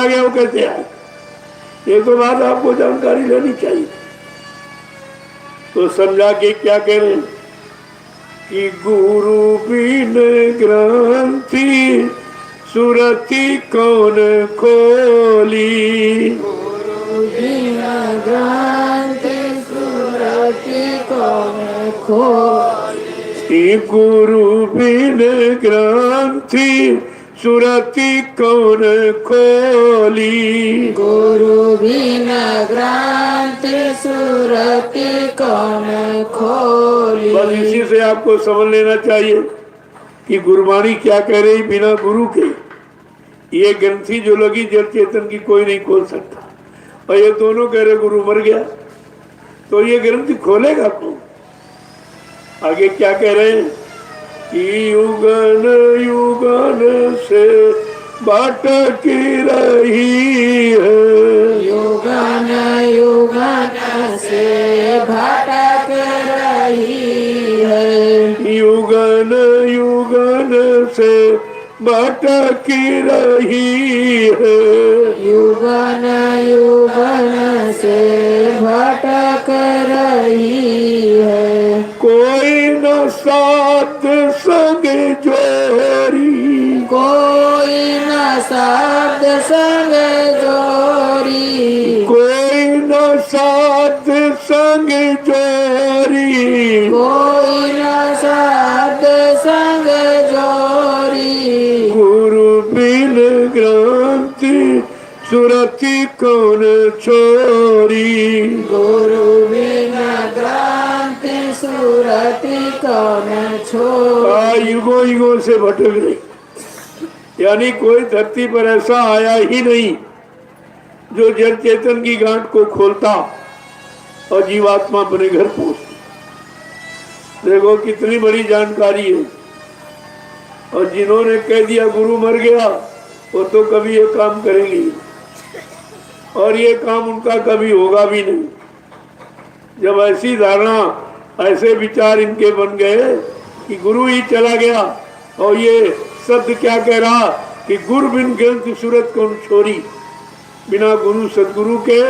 गया वो कैसे आए, ये तो बात आपको जानकारी लेनी चाहिए। तो समझा के क्या कह रहे हैं कि गुरु बिन ग्रंथि सुरति कौन खोली, गुरु बिन ग्रंथि सुरति कौन खोली, गुरु बिन ग्रंथि सुरति कौन खोली, गुरु बिन ग्रंथि सुरति कौन खोली। बस इसी से आपको समझ लेना चाहिए कि गुरबाणी क्या कह रही, बिना गुरु के ये ग्रंथि जो लगी जल चेतन की कोई नहीं खोल सकता। और ये दोनों कह रहे गुरु मर गया, तो ये ग्रंथि खोलेगा कौन? आगे क्या कह रहे हैं कि युगन युगन से भटकी रही है, युगन युगन से भटक रही है, युगन युगन से भटकी रही है, युगन युगन से भटक रही है। कोई न साथ संग जोरी, कोई न शब्द संग जोरी, कोई न साथ संग जोरी, कोई न शब्द संग जोरी, गुरु बिन ग्रंथि सुरति कौन छोरी, गुरु बिन ग्रंथि सुरति कौन छोरी। युगों युगों से भटक रही, यानी कोई धरती पर ऐसा आया ही नहीं जो जल चेतन की गांठ को खोलता और जीवात्मा अपने घर पहुंचती। देखो कितनी बड़ी जानकारी है। और जिन्होंने कह दिया गुरु मर गया, वो तो कभी ये काम करेंगे और ये काम उनका कभी होगा भी नहीं। जब ऐसी धारणा, ऐसे विचार इनके बन गए कि गुरु ही चला गया, और ये शब्द क्या कह रहा कि गुरु बिन ग्रंथि सूरत कौन छोरी, बिना गुरु सदगुरु के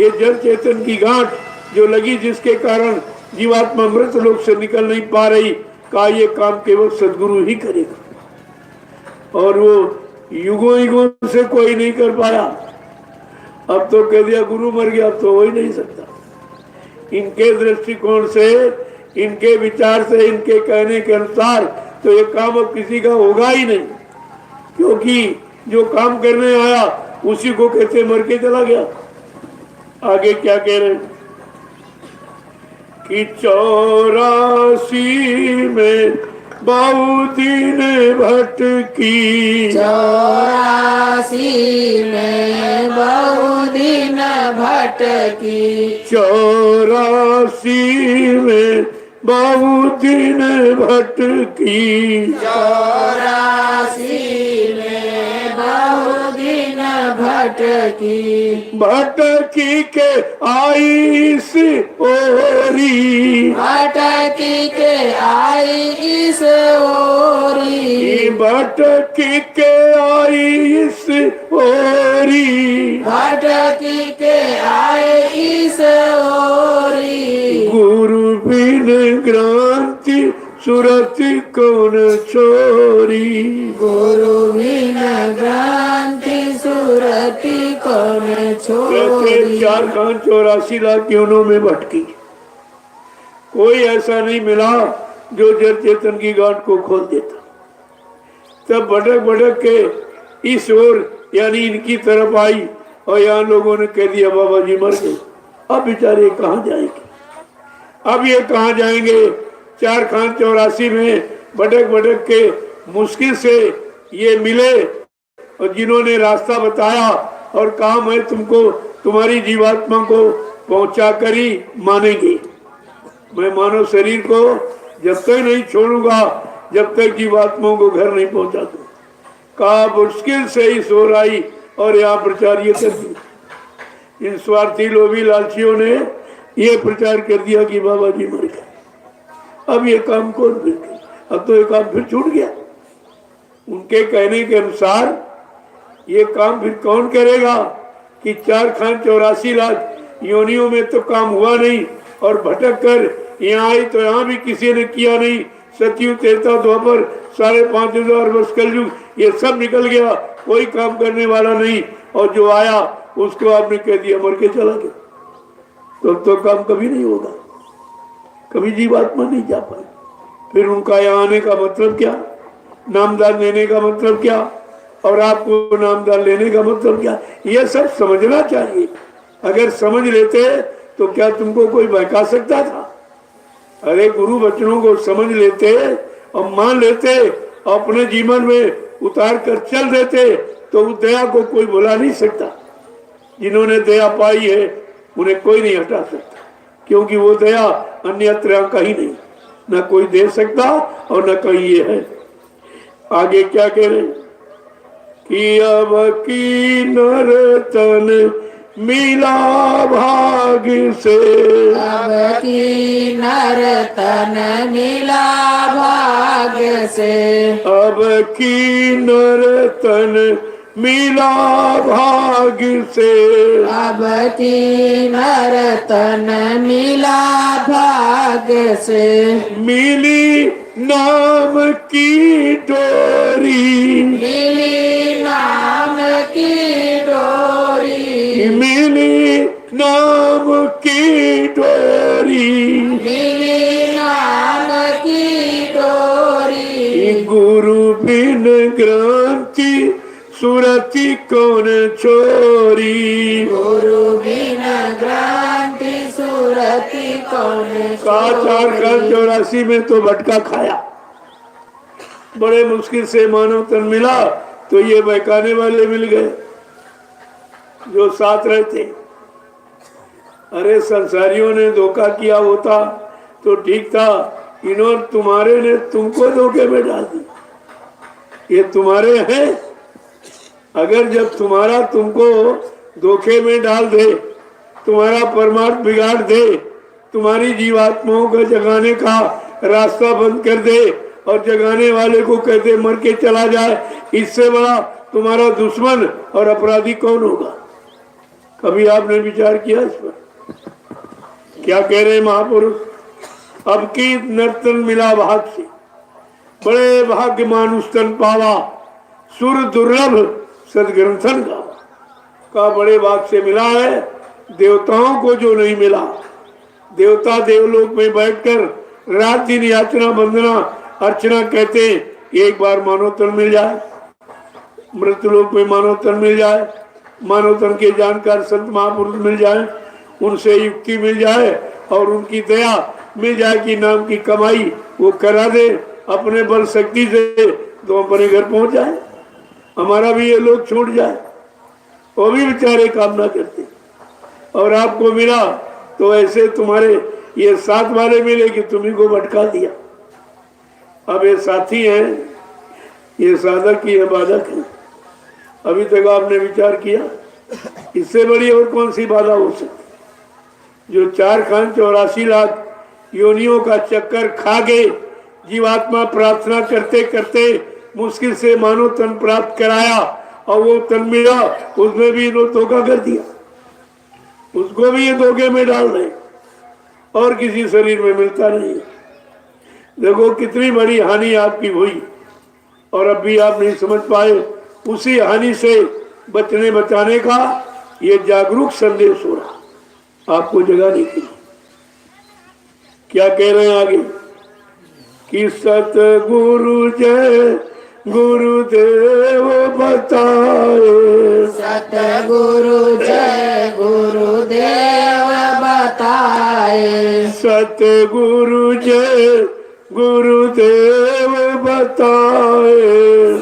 ये जल चेतन की गांठ जो लगी, जिसके कारण जीवात्मा मृत लोक से निकल नहीं पा रही, का ये काम केवल सदगुरु ही करेगा, और वो युगों युगों से कोई नहीं कर पाया। अब तो कह दिया गुरु मर गया, अब तो हो ही नहीं सकता। इनके दृष्टिकोण से, इनके विचार से, इनके कहने के अनुसार तो ये काम अब किसी का होगा ही नहीं, क्योंकि जो काम करने आया उसी को कहते मर के चला गया। आगे क्या कह रहे हैं कि 84 में बहुत दिन भटकी, 84 में बहुत दिन भटकी, 84 में बहुत दिन भटकी, 84 में बहुत दिन भटकी, भटकी के आई इस ओरी, भटकी के आई इस ओरी, भटकी के आई इस ओरी, भटकी के आई इस ओरी, गुरु बिन ग्रंथि सुरति कौन छोरी, गुरु बिन ग्रंथि सुरति कौन छोरी। 4,84 लाख योनों में भटकी, कोई ऐसा नहीं मिला जो जल चेतन की गांठ को खोल देता। तब भटक भटक के इस ओर यानी इनकी तरफ आई, और यहाँ लोगों ने कह दिया बाबा जी मर गए। अब बेचारे कहाँ जाएंगे, अब ये कहाँ जाएंगे? 4,84 में भटक भटक के मुश्किल से ये मिले, और जिन्होंने रास्ता बताया और कहा मैं तुमको तुम्हारी जीवात्मा को पहुंचा कर ही मानेंगे, मैं मानव शरीर को जब तक नहीं छोड़ूंगा जब तक जीवात्माओं को घर नहीं पहुंचा दूं। कहा मुश्किल से ही सो आई और यहाँ प्रचार ये कर दिया। इन स्वार्थी लोभी लालचियों ने ये प्रचार कर दिया कि बाबा जी मर गए। अब ये काम कौन फिर, अब तो ये काम फिर छूट गया। उनके कहने के अनुसार ये काम फिर कौन करेगा कि 4,84,00,000 योनियों में तो काम हुआ नहीं और भटक कर यहाँ आई तो यहाँ भी किसी ने किया नहीं। सतयुग, त्रेता, द्वापर, 5,500 वर्ष कलयुग, ये सब निकल गया, कोई काम करने वाला नहीं। और जो आया उसको आपने कह दिया मर के चला गया, तो काम कभी नहीं होगा, कभी जीवात्मा नहीं जा पाए। फिर उनका यहाँ आने का मतलब क्या, नामदान लेने का मतलब क्या, और आपको नामदान लेने का मतलब क्या, ये सब समझना चाहिए। अगर समझ लेते तो क्या तुमको कोई बहका सकता था? अरे गुरु वचनों को समझ लेते और मान लेते और अपने जीवन में उतार कर चल देते तो उस दया को कोई भुला नहीं सकता। जिन्होंने दया पाई है उन्हें कोई नहीं हटा सकता, क्योंकि वो दया अन्यत्र कहीं नहीं, न कोई दे सकता और न कहीं ये है। आगे क्या कह रहे कि अब की नर्तन मिला भाग से, अब की नर्तन मिला भाग से, अब की नर्तन मिला भाग से, अब की नर्तन मिला भाग से, मिली नाम की डोरी, मिली नाम की डोरी, मिली नाम की डोरी, मिली नाम की डोरी, गुरु बिन ग्रंथि सुरति कौन छोरी, गुरु बिन ग्रंथि सुरति कौन का 4,84 में तो भटका खाया, बड़े मुश्किल से मानव तन मिला तो ये बहकाने वाले मिल गए जो साथ रहते। अरे संसारियों ने धोखा किया होता तो ठीक था, इन्होंने तुम्हारे ने तुमको धोखे में डाल दी। ये तुम्हारे हैं, अगर जब तुम्हारा तुमको धोखे में डाल दे, तुम्हारा परमार्थ बिगाड़ दे, तुम्हारी जीवात्माओं को जगाने का रास्ता बंद कर दे और जगाने वाले को कहते मर के चला जाए, इससे बड़ा तुम्हारा दुश्मन और अपराधी कौन होगा? कभी आपने विचार किया इस पर? क्या कह रहे हैं महापुरुष? अब की नर्तन मिला भाग से, बड़े भाग्य मानुष तन पावा, सुर दुर्लभ सदग्रंथन का बड़े भाग से मिला है। देवताओं को जो नहीं मिला, देवता देवलोक में बैठकर रात दिन याचना वंदना अर्चना कहते हैं एक बार मानव तन मिल जाए, मृतलोक में मानव तन मिल जाए, मानव तन के जानकार संत महापुरुष मिल जाए, उनसे युक्ति मिल जाए और उनकी दया मिल जाए कि नाम की कमाई वो करा दे अपने बल शक्ति से, तो अपने घर पहुंच जाए, हमारा भी ये लोग छूट जाए। वो भी बेचारे काम ना करते और आपको मिला तो ऐसे तुम्हारे ये साथ वाले मिले कि तुम्ही को भटका दिया। अब ये साथी हैं, ये साधक की बाधक है। अभी तक आपने विचार किया इससे बड़ी और कौन सी बाधा हो सकती? जो 4,84,00,000 योनियों का चक्कर खा गए, जीवात्मा प्रार्थना करते करते मुश्किल से मानव तन प्राप्त कराया और वो तन मिला, उसमें भी इन्होंने धोखा कर दिया, उसको भी ये धोखे में डाल रहे और किसी शरीर में मिलता नहीं। देखो कितनी बड़ी हानि आपकी हुई और अब भी आप नहीं समझ पाए। उसी हानि से बचने बचाने का ये जागरूक संदेश हो रहा आपको जगाने के लिए। क्या कह रहे हैं आगे कि सतगुरु जय गुरुदेव बताए, सतगुरु जय गुरुदेव बताए, सतगुरु जय गुरुदेव बताए,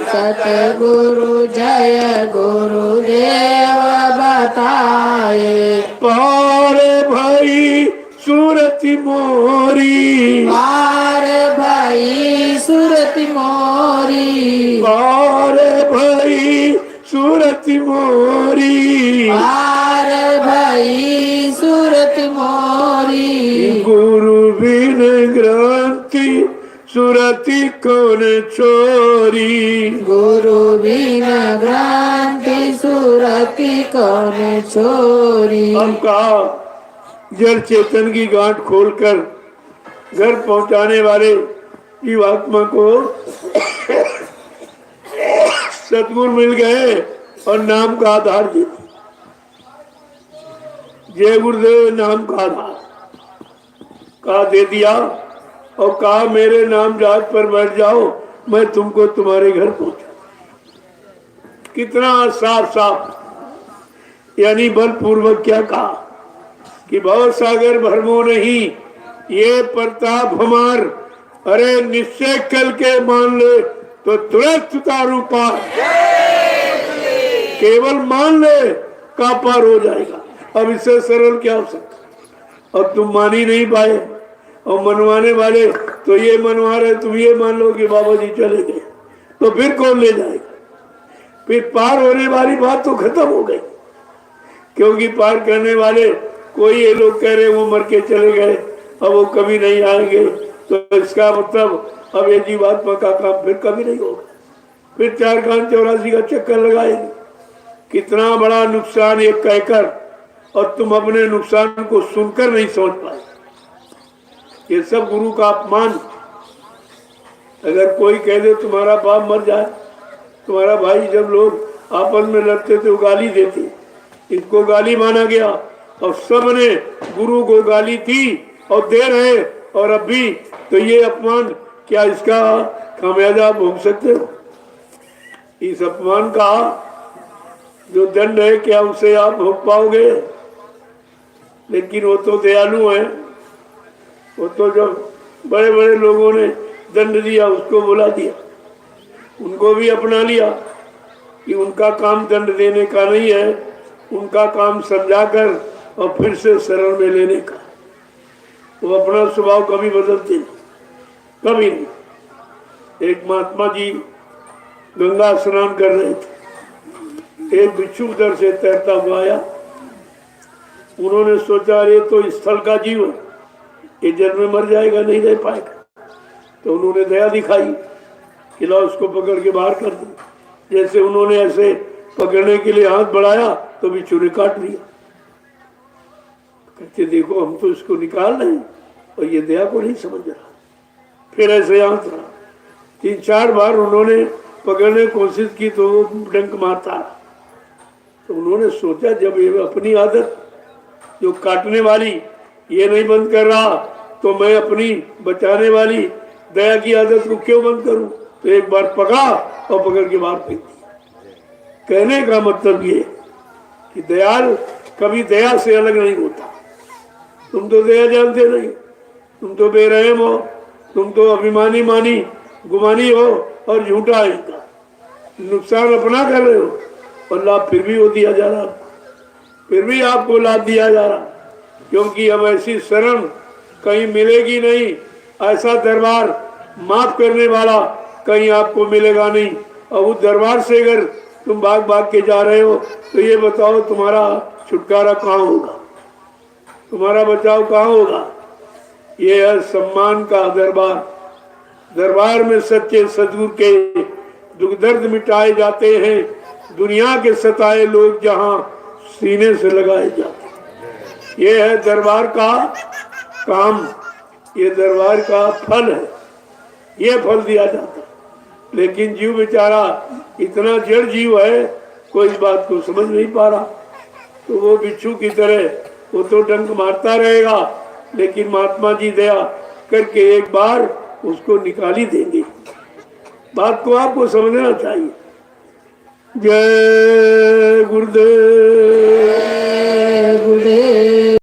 सतगुरु जय गुरुदेव बताए, पार भाई सूरति मोरी, पार भाई सुरति मोरी, पार भाई सूरति मोरी, पार भाई सुरति मोरी, गुरु बिन ग्रंथि सुरति कौन छोरी। गुरु बिना भ्रांति सुरति कौन छोरी। हम कहा जड़ चेतन की गांठ खोलकर घर पहुंचाने वाले जीवात्मा को सतगुरु मिल गए और नाम का आधार दे दिया। जय गुरुदेव नाम का आधार कहा दे दिया और कहा मेरे नाम जहाज पर बैठ जाओ, मैं तुमको तुम्हारे घर पहुंचा। कितना साफ साफ, यानी बलपूर्वक क्या कहा कि भव सागर भरमो नहीं, ये प्रताप हमार, अरे निश्चय कल के मान ले तो तुरंत उतारू पार। केवल मान ले का पार हो जाएगा। अब इससे सरल क्या हो सकता। अब तुम मान ही नहीं पाए और मनवाने वाले तो ये मनवा रहे, तुम ये मान लो कि बाबा जी चले गए, तो फिर कौन ले जाएगा। फिर पार होने वाली बात तो खत्म हो गई, क्योंकि पार करने वाले कोई ये लोग कह रहे वो मर के चले गए, अब वो कभी नहीं आएंगे, तो इसका मतलब अब ये जीवात्मा का काम फिर कभी नहीं होगा। फिर 4 कान 84 का चक्कर लगाएंगे। कितना बड़ा नुकसान ये कहकर और तुम अपने नुकसान को सुनकर नहीं समझ पाए। ये सब गुरु का अपमान। अगर कोई कह दे तुम्हारा बाप मर जाए, तुम्हारा भाई, जब लोग आपस में लड़ते थे गाली देते, इसको गाली माना गया और सबने गुरु को गाली दी और दे रहे, और अब भी तो ये अपमान, क्या इसका खामियाजा भोग सकते हो। इस अपमान का जो दंड है क्या उसे आप भोग पाओगे। लेकिन वो तो दयालु है, वो तो जब बड़े बड़े लोगों ने दंड दिया उसको बुला दिया, उनको भी अपना लिया कि उनका काम दंड देने का नहीं है, उनका काम समझाकर और फिर से शरण में लेने का। वो अपना स्वभाव कभी बदलते नहीं, कभी नहीं। एक महात्मा जी गंगा स्नान कर रहे थे, एक बिच्छू उधर से तैरता हुआ आया। उन्होंने सोचा ये तो स्थल का जीव है, ये जल में मर जाएगा, नहीं रह पाएगा। तो उन्होंने दया दिखाई कि लो उसको पकड़ के बाहर कर दो। जैसे उन्होंने ऐसे पकड़ने के लिए हाथ बढ़ाया तो बिच्छू ने काट लिया। कहते देखो हम तो इसको निकाल रहे हैं और ये दया को नहीं समझ रहा। फिर ऐसे हाथ रहा, 3-4 बार उन्होंने पकड़ने की कोशिश की तो वो डंक मारता। तो उन्होंने सोचा जब ये अपनी आदत जो काटने वाली ये नहीं बंद कर रहा, तो मैं अपनी बचाने वाली दया की आदत को क्यों बंद करूं। तो एक बार पकड़ा और पकड़ के बाहर फेंक दिया। कहने का मतलब ये कि दयाल कभी दया से अलग नहीं होता। तुम तो दया जानते नहीं, तुम तो बेरहम हो, तुम तो अभिमानी मानी गुमानी हो और झूठा है इनका। नुकसान अपना कर रहे हो और लाभ फिर भी वो दिया जा रहा, फिर भी आपको लाभ दिया जा रहा, क्योंकि अब ऐसी शरण कहीं मिलेगी नहीं। ऐसा दरबार माफ करने वाला कहीं आपको मिलेगा नहीं। और उस दरबार से अगर तुम भाग भाग के जा रहे हो तो ये बताओ तुम्हारा छुटकारा कहाँ होगा, तुम्हारा बचाव कहाँ होगा। ये है सम्मान का दरबार। दरबार में सच्चे सदगुरु के दुख दर्द मिटाए जाते हैं। दुनिया के सताए लोग जहाँ सीने से लगाए जाते हैं। ये है दरबार का काम, ये दरबार का फल है, ये फल दिया जाता है। लेकिन जीव बेचारा इतना जड़ जीव है, कोई इस बात को समझ नहीं पा रहा। तो वो बिच्छू की तरह वो तो डंक मारता रहेगा, लेकिन महात्मा जी दया करके एक बार उसको निकाल ही देंगे। बात को आपको समझना चाहिए। जय गुरुदेव।